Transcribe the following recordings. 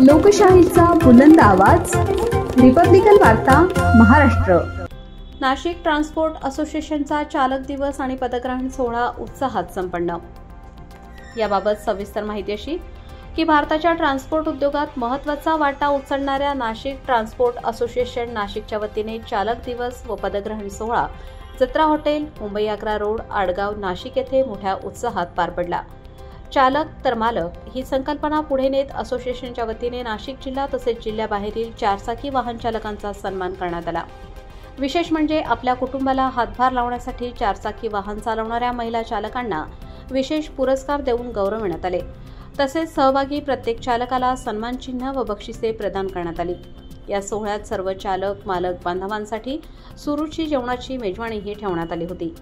लोकशाहीचा बुलंद आवाज, रिपब्लिकन वार्ता महाराष्ट्र। नाशिक ट्रान्सपोर्ट असोसिएशनचा चालक दिवस आणि पदग्रहण सोहळा उत्साहात संपन्न। याबाबत सविस्तर माहिती अशी की भारताच्या ट्रान्सपोर्ट उद्योगात महत्त्वाचा वाटा उचलणाऱ्या नाशिक ट्रान्सपोर्ट असोसिएशन नाशिकच्या वतीने चालक दिवस व पदग्रहण सोहळा जत्रा हॉटेल, मुंबई आग्रा रोड, आडगाव, नाशिक येथे मोठ्या उत्साहात पार पडला। चालक तर मालक ही संकल्पना पुढे नेत असोसिएशनच्या वतीने नाशिक जिल्हा तसेच जिल्ह्याबाहेरील चारचाकी वाहन चालकांचा सन्मान करण्यात आला। विशेष म्हणजे आपल्या कुटुंबाला हातभार लावण्यासाठी चारचाकी वाहन चालवणाऱ्या महिला चालकांना विशेष पुरस्कार देऊन गौरवण्यात आले। तसेच सहभागी प्रत्येक चालकाला सन्मान चिन्ह व बक्षिसे प्रदान करण्यात आली। या सोहळ्यात सर्व चालक मालक बांधवांसाठी सुरुची जेवणाची मेजवानीही ठेवण्यात आली होती।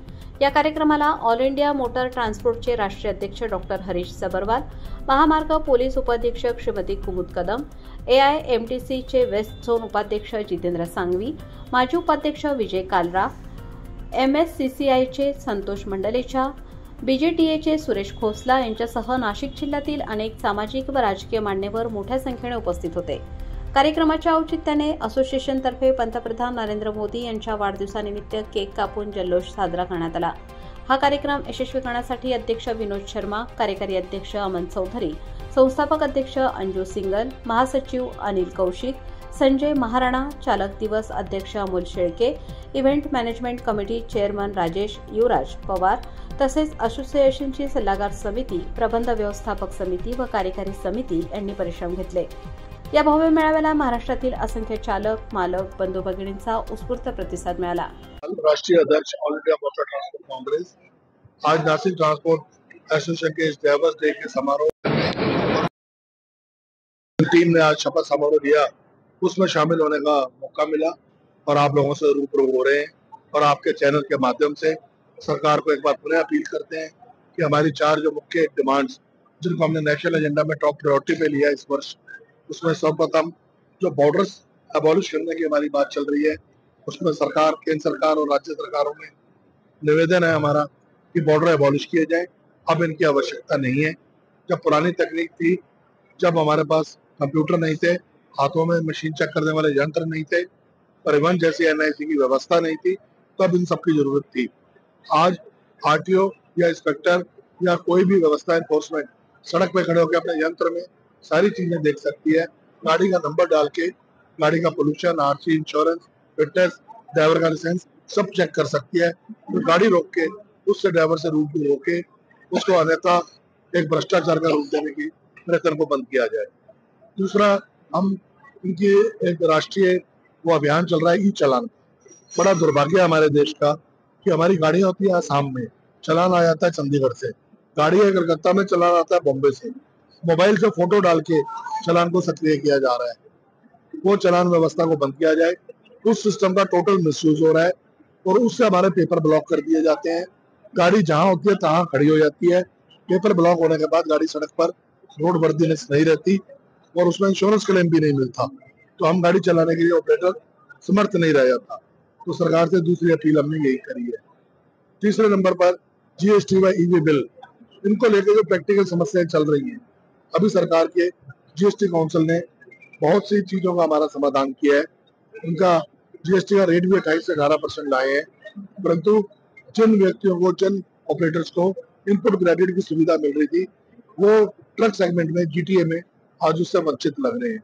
या कार्यक्रमाला ऑल इंडिया मोटर ट्रान्सपोर्टचे राष्ट्रीय अध्यक्ष डॉक्टर हरीश सबरवाल, महामार्ग पोलीस उपाधीक्षक श्रीमती कुमुद कदम, AIMTCचे वेस्ट झोन उपाध्यक्ष जितेंद्र सांगवी, माजी उपाध्यक्ष विजय कालरा, MSCCIचे संतोष मंडलेचा, BJTAचे सुरेश खोसला यांच्यासह नाशिक जिल्ह्यातील अनेक सामाजिक व राजकीय मान्यवर मोठ्या संख्येने उपस्थित होते। कार्यक्रमाच्या औचित्याने असोसिएशनतर्फे पंतप्रधान नरेंद्र मोदी यांच्या वाढदिवसानिमित्त केक कापून जल्लोष साजरा करण्यात आला। हा कार्यक्रम यशस्वी करण्यासाठी अध्यक्ष विनोद शर्मा, कार्यकारी अध्यक्ष अमन चौधरी, संस्थापक अध्यक्ष अंजू सिंगल, महासचिव अनिल कौशिक, संजय महाराणा, चालक दिवस अध्यक्ष Amol Shelke, event management committee chairman Rajesh Yuvraj Pawar तसेच असोसिएशनची सल्लागार समिती, प्रबंध व्यवस्थापक समिती व कार्यकारी समिती यांनी परिश्रम घेतले। या भव्य मेळाव्याला महाराष्ट्रातील असंख्य चालक मालक बंधू भगिनींचा उत्स्फूर्त प्रतिसाद मिळाला। राष्ट्रीय अध्यक्ष all India motor transport Congress आज नासिक ट्रांसपोर्ट एसोसिएशन के इस ड्राइवर्स डे के समारोह टीम ने आज शपथ समारोह दिया, उसमें शामिल होने का मौका मिला और आप लोगों से रूबरू हो रहे हैं और आपके चैनल के माध्यम से सरकार को एक बार पुनः अपील करते हैं कि हमारी चार जो मुख्य डिमांड्स जिनको हमने नेशनल एजेंडा में टॉप प्रायोरिटी पे लिया इस वर्ष, उसमें सर्वप्रथम जो बॉर्डर्स अबॉलिश करने की हमारी बात चल रही है, उसमें सरकार, केंद्र सरकार और राज्य सरकारों में निवेदन है हमारा कि बॉर्डर अबॉलिश किए जाए। अब इनकी आवश्यकता नहीं है। जब पुरानी तकनीक थी, जब हमारे पास कंप्यूटर नहीं थे, हाथों में मशीन चेक करने वाले यंत्र नहीं थे, परिवहन जैसी NIC की व्यवस्था नहीं थी, तब इन सबकी जरूरत थी। आज RTO या इंस्पेक्टर या कोई भी व्यवस्था एनफोर्समेंट सड़क पे खड़े होकर अपने यंत्र में सारी चीजें देख सकती है। गाड़ी का नंबर डाल के गाड़ी का pollution, RC, insurance, fitness, driver का लाइसेंस सब चेक कर सकती है। तो गाड़ी रोक के उससे ड्राइवर से रूबरू होके उसको अन्यथा एक भ्रष्टाचार का रूप देने की प्रयत्न को बंद किया जाए। दूसरा, हम इनकी एक राष्ट्रीय वो अभियान चल रहा है ई चालान। बड़ा दुर्भाग्य है हमारे देश का कि हमारी गाड़ियां होती है आसाम में, चालान आ जाता है चंडीगढ़ से, गाड़ी है कलकत्ता में, चालान आता है बॉम्बे से। मोबाइल से फोटो डाल के चालान को सक्रिय किया जा रहा है। वो चालान व्यवस्था को बंद किया जाए। उस सिस्टम का टोटल मिसयूज हो रहा है और उससे हमारे पेपर ब्लॉक कर दिए जाते हैं। गाड़ी जहां होती है तहां खड़ी हो जाती है। पेपर ब्लॉक होने के बाद गाड़ी सड़क पर रोड वर्दीनेस नहीं रहती और उसमें इंश्योरेंस क्लेम भी नहीं मिलता, तो हम गाड़ी चलाने के लिए ऑपरेटर समर्थ नहीं रह जाता। तो सरकार से दूसरी अपील हमने यही करी है। तीसरे नंबर पर GST व EV बिल, इनको लेकर जो प्रैक्टिकल समस्याएं चल रही हैं, अभी सरकार के GST काउंसिल ने बहुत सी चीजों का हमारा समाधान किया है। उनका GST का रेट भी 28 से 18% लाए हैं, परंतु जिन व्यक्तियों को, जिन ऑपरेटर्स को इनपुट क्रेडिट की सुविधा मिल रही थी, वो ट्रक सेगमेंट में, GTA में आज उससे वंचित लग रहे हैं।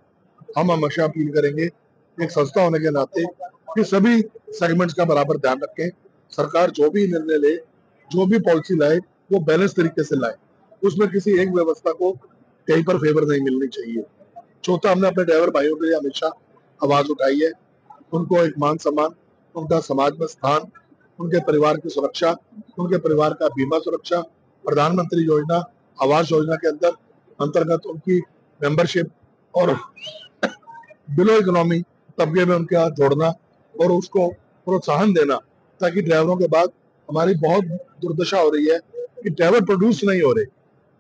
हम हमेशा अपील करेंगे एक संस्था होने के नाते कि सभी सेगमेंट्स का बराबर ध्यान रखें। सरकार जो भी निर्णय ले, जो भी पॉलिसी लाए, वो बैलेंस तरीके से लाए। उसमें किसी एक व्यवस्था को कहीं पर फेवर नहीं मिलनी चाहिए। चौथा, हमने अपने ड्राइवर भाइयों के लिए हमेशा आवाज उठाई है। उनको एक मान सम्मान, उनका समाज में स्थान, उनके परिवार की सुरक्षा, उनके परिवार का बीमा सुरक्षा, प्रधानमंत्री योजना, आवास योजना के अंतर्गत उनकी मेंबरशिप और बिलो इकोनॉमी तबके में उनके हाथ जोड़ना और उसको प्रोत्साहन देना, ताकि ड्राइवरों के बाद हमारी बहुत दुर्दशा हो रही है कि ड्राइवर प्रोड्यूस नहीं हो रहे।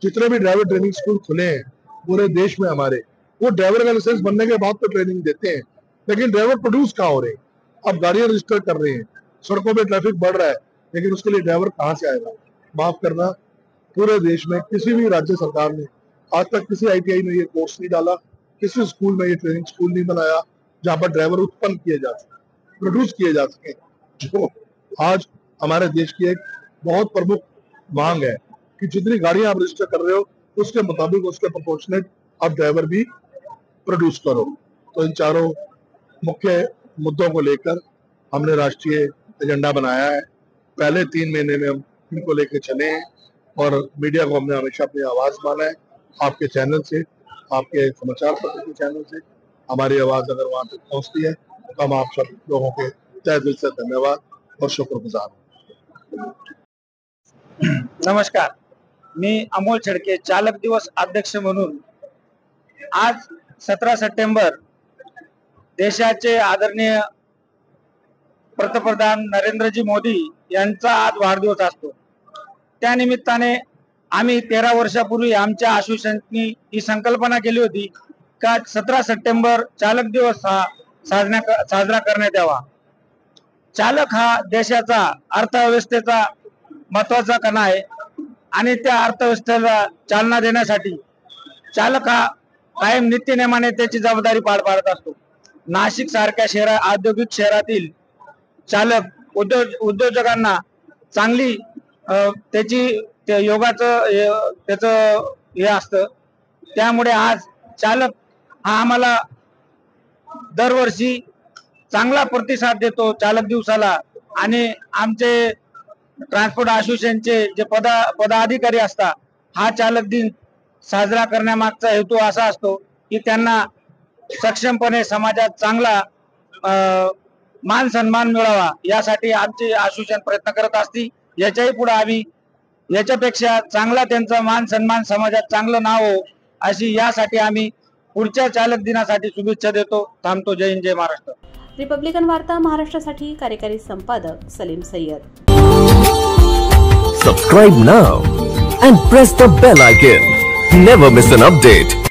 जितने भी ड्राइवर ट्रेनिंग स्कूल खुले हैं पूरे देश में हमारे, वो ड्राइवर का लाइसेंस बनने के बाद तो ट्रेनिंग देते हैं, लेकिन ड्राइवर प्रोड्यूस कहाँ हो रहे हैं? अब गाड़ियां रजिस्टर कर रहे हैं, सड़कों पे ट्रैफिक बढ़ रहा है, लेकिन उसके लिए ड्राइवर कहाँ से आएगा? माफ करना, पूरे देश में किसी भी राज्य सरकार ने आज तक किसी ITI में ये कोर्स नहीं डाला किसी स्कूल में ये ट्रेनिंग स्कूल नहीं बनाया जहां पर ड्राइवर उत्पन्न किए जा सके, प्रोड्यूस किए जा सके, जो आज हमारे देश की एक बहुत प्रमुख मांग है कि जितनी गाड़ियां आप रजिस्टर कर रहे हो उसके मुताबिक उसके प्रोपोर्शनेट आप ड्राइवर भी प्रोड्यूस करो। तो इन चारों मुख्य मुद्दों को लेकर हमने राष्ट्रीय एजेंडा बनाया है। पहले 3 महीने में हम इनको लेकर चले हैं और मीडिया को हमने हमेशा अपनी आवाज माना है। आपके चैनल से, आपके समाचार पत्र के चैनल से हमारी आवाज अगर वहां तक पहुंचती है तो हम आप सब लोगों के तहे दिल से धन्यवाद और शुक्रगुजार हूँ। नमस्कार, मी अमोल छडके, चालक दिवस अध्यक्ष म्हणून आज 17 सप्टेंबर देशाचे आदरणीय पंतप्रधान नरेंद्रजी मोदी यांचा आज वाढदिवस असतो। त्या निमित्ताने आम्ही 13 वर्षापूर्वी आमच्या असोसिएशननी ही संकल्पना केली होती का 17 सप्टेंबर चालक दिवस हा साजरा करण्यात यावा। चालक हा देशाचा अर्थव्यवस्थेचा महत्वाचा कणा आहे आणि त्या अर्थव्यवस्थेला चालना देण्यासाठी चालक हा कायम नित्यनेमाने त्याची जबाबदारी पार पाडत असतो। नाशिक सारख्या औद्योगिक शहरातील चालक उद्योजकांना चांगली त्याची योगाचं त्याचं हे असतं। त्यामुळे आज चालक हा आम्हाला दरवर्षी चांगला प्रतिसाद देतो चालक दिवसाला आणि आमचे ट्रान्सपोर्ट असोसिएशनचे जे पदाधिकारी असतात हा चालक दिन साजरा करण्यामागचा हेतू असा असतो की त्यांना सक्षमपणे समाजात चांगला मान सन्मान मिळावा यासाठी आमचे असोसिएशन प्रयत्न करत असते। याच्याही पुढे आम्ही याच्यापेक्षा चांगला त्यांचा मान सन्मान समाजात चांगलं नाव हो अशी यासाठी आम्ही पुढच्या चालक दिनासाठी शुभेच्छा देतो। थांबतो। जय हिंद, जय महाराष्ट्र। रिपब्लिकन वार्ता महाराष्ट्रासाठी कार्यकारी संपादक Salim Syed. Subscribe now and press the bell icon. Never miss an update.